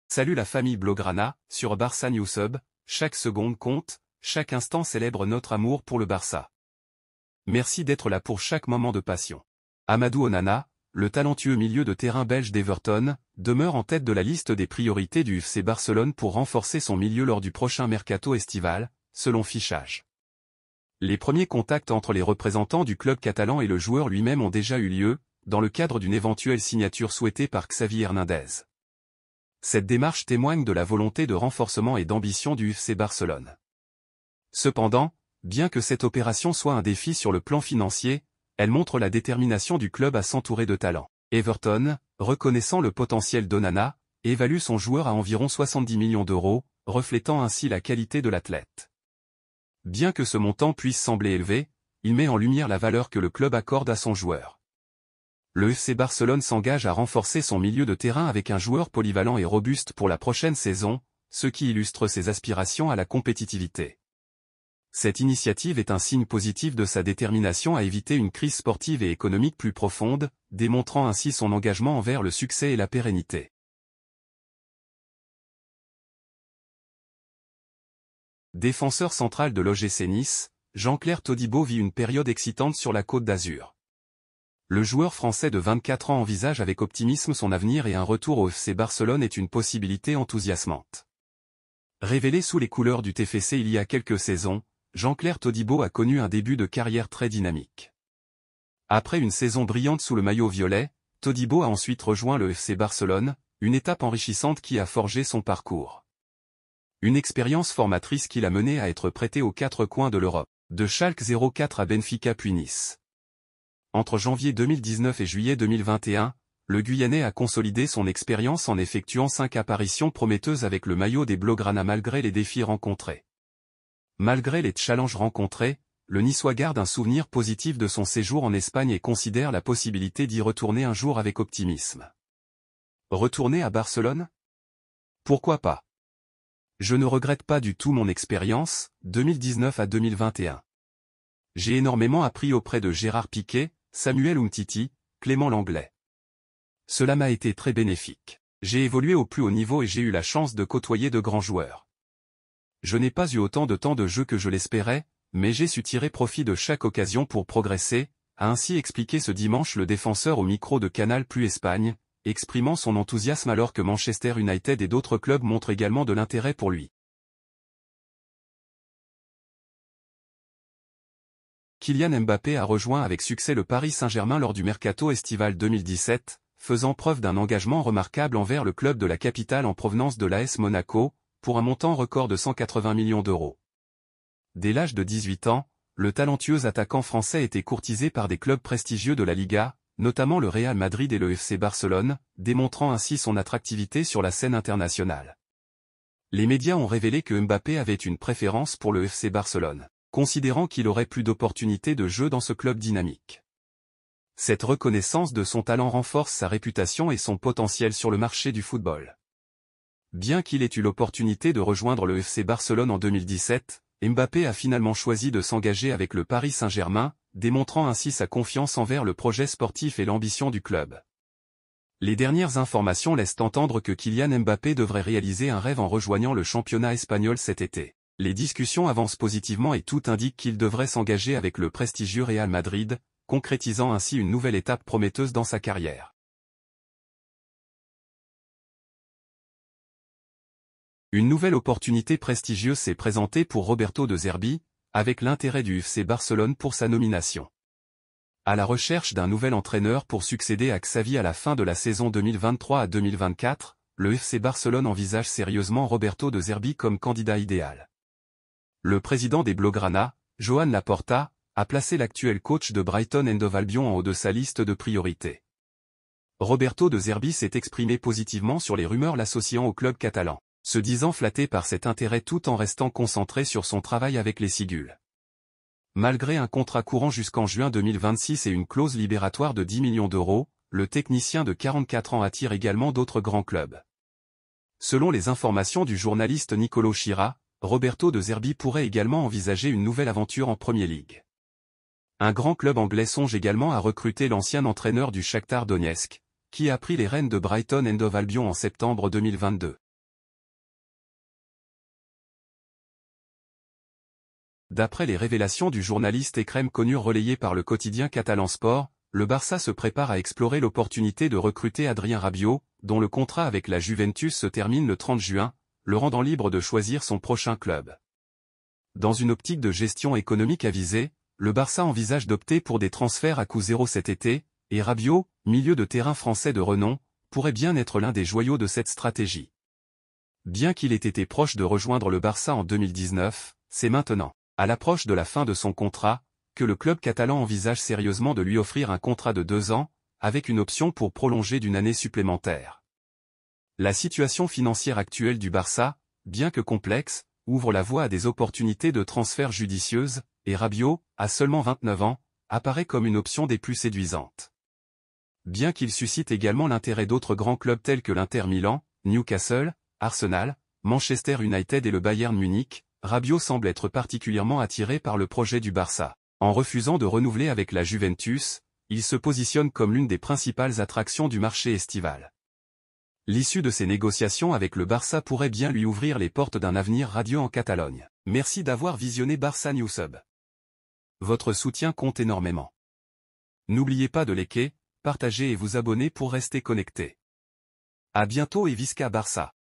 Salut la famille Blaugrana, sur Barça Newsub, chaque seconde compte, chaque instant célèbre notre amour pour le Barça. Merci d'être là pour chaque moment de passion. Amadou Onana, le talentueux milieu de terrain belge d'Everton, demeure en tête de la liste des priorités du FC Barcelone pour renforcer son milieu lors du prochain mercato estival, selon Fichage. Les premiers contacts entre les représentants du club catalan et le joueur lui-même ont déjà eu lieu, dans le cadre d'une éventuelle signature souhaitée par Xavi Hernandez. Cette démarche témoigne de la volonté de renforcement et d'ambition du FC Barcelone. Cependant, bien que cette opération soit un défi sur le plan financier, elle montre la détermination du club à s'entourer de talents. Everton, reconnaissant le potentiel d'Onana, évalue son joueur à environ 70 millions d'euros, reflétant ainsi la qualité de l'athlète. Bien que ce montant puisse sembler élevé, il met en lumière la valeur que le club accorde à son joueur. Le FC Barcelone s'engage à renforcer son milieu de terrain avec un joueur polyvalent et robuste pour la prochaine saison, ce qui illustre ses aspirations à la compétitivité. Cette initiative est un signe positif de sa détermination à éviter une crise sportive et économique plus profonde, démontrant ainsi son engagement envers le succès et la pérennité. Défenseur central de l'OGC Nice, Jean-Claire Todibo vit une période excitante sur la Côte d'Azur. Le joueur français de 24 ans envisage avec optimisme son avenir et un retour au FC Barcelone est une possibilité enthousiasmante. Révélé sous les couleurs du TFC il y a quelques saisons, Jean-Claire Todibo a connu un début de carrière très dynamique. Après une saison brillante sous le maillot violet, Todibo a ensuite rejoint le FC Barcelone, une étape enrichissante qui a forgé son parcours. Une expérience formatrice qui l'a mené à être prêté aux quatre coins de l'Europe, de Schalke 04 à Benfica puis Nice. Entre janvier 2019 et juillet 2021, le Guyanais a consolidé son expérience en effectuant 5 apparitions prometteuses avec le maillot des Blaugrana malgré les défis rencontrés. Malgré les challenges rencontrés, le Niçois garde un souvenir positif de son séjour en Espagne et considère la possibilité d'y retourner un jour avec optimisme. Retourner à Barcelone? Pourquoi pas? Je ne regrette pas du tout mon expérience, 2019 à 2021. J'ai énormément appris auprès de Gérard Piqué, Samuel Umtiti, Clément Langlais. Cela m'a été très bénéfique. J'ai évolué au plus haut niveau et j'ai eu la chance de côtoyer de grands joueurs. Je n'ai pas eu autant de temps de jeu que je l'espérais, mais j'ai su tirer profit de chaque occasion pour progresser, a ainsi expliqué ce dimanche le défenseur au micro de Canal+ Espagne, exprimant son enthousiasme alors que Manchester United et d'autres clubs montrent également de l'intérêt pour lui. Kylian Mbappé a rejoint avec succès le Paris Saint-Germain lors du mercato estival 2017, faisant preuve d'un engagement remarquable envers le club de la capitale en provenance de l'AS Monaco, pour un montant record de 180 millions d'euros. Dès l'âge de 18 ans, le talentueux attaquant français était courtisé par des clubs prestigieux de la Liga, notamment le Real Madrid et le FC Barcelone, démontrant ainsi son attractivité sur la scène internationale. Les médias ont révélé que Mbappé avait une préférence pour le FC Barcelone, considérant qu'il aurait plus d'opportunités de jeu dans ce club dynamique. Cette reconnaissance de son talent renforce sa réputation et son potentiel sur le marché du football. Bien qu'il ait eu l'opportunité de rejoindre le FC Barcelone en 2017, Mbappé a finalement choisi de s'engager avec le Paris Saint-Germain, démontrant ainsi sa confiance envers le projet sportif et l'ambition du club. Les dernières informations laissent entendre que Kylian Mbappé devrait réaliser un rêve en rejoignant le championnat espagnol cet été. Les discussions avancent positivement et tout indique qu'il devrait s'engager avec le prestigieux Real Madrid, concrétisant ainsi une nouvelle étape prometteuse dans sa carrière. Une nouvelle opportunité prestigieuse s'est présentée pour Roberto De Zerbi, avec l'intérêt du FC Barcelone pour sa nomination. À la recherche d'un nouvel entraîneur pour succéder à Xavi à la fin de la saison 2023 à 2024, le FC Barcelone envisage sérieusement Roberto De Zerbi comme candidat idéal. Le président des Blaugrana, Joan Laporta, a placé l'actuel coach de Brighton and Hove Albion en haut de sa liste de priorités. Roberto De Zerbi s'est exprimé positivement sur les rumeurs l'associant au club catalan, se disant flatté par cet intérêt tout en restant concentré sur son travail avec les Cigules. Malgré un contrat courant jusqu'en juin 2026 et une clause libératoire de 10 millions d'euros, le technicien de 44 ans attire également d'autres grands clubs. Selon les informations du journaliste Nicolo Chira, Roberto De Zerbi pourrait également envisager une nouvelle aventure en Premier League. Un grand club anglais songe également à recruter l'ancien entraîneur du Shakhtar Donetsk, qui a pris les rênes de Brighton and Hove Albion en septembre 2022. D'après les révélations du journaliste Ekrem Konur relayées par le quotidien catalan Sport, le Barça se prépare à explorer l'opportunité de recruter Adrien Rabiot, dont le contrat avec la Juventus se termine le 30 juin, le rendant libre de choisir son prochain club. Dans une optique de gestion économique avisée, le Barça envisage d'opter pour des transferts à coût zéro cet été, et Rabiot, milieu de terrain français de renom, pourrait bien être l'un des joyaux de cette stratégie. Bien qu'il ait été proche de rejoindre le Barça en 2019, c'est maintenant, à l'approche de la fin de son contrat, que le club catalan envisage sérieusement de lui offrir un contrat de 2 ans, avec une option pour prolonger d'une année supplémentaire. La situation financière actuelle du Barça, bien que complexe, ouvre la voie à des opportunités de transfert judicieuses, et Rabiot, à seulement 29 ans, apparaît comme une option des plus séduisantes. Bien qu'il suscite également l'intérêt d'autres grands clubs tels que l'Inter Milan, Newcastle, Arsenal, Manchester United et le Bayern Munich, Rabiot semble être particulièrement attiré par le projet du Barça. En refusant de renouveler avec la Juventus, il se positionne comme l'une des principales attractions du marché estival. L'issue de ces négociations avec le Barça pourrait bien lui ouvrir les portes d'un avenir radieux en Catalogne. Merci d'avoir visionné Barça Newsub. Votre soutien compte énormément. N'oubliez pas de liker, partager et vous abonner pour rester connecté. À bientôt et Visca Barça.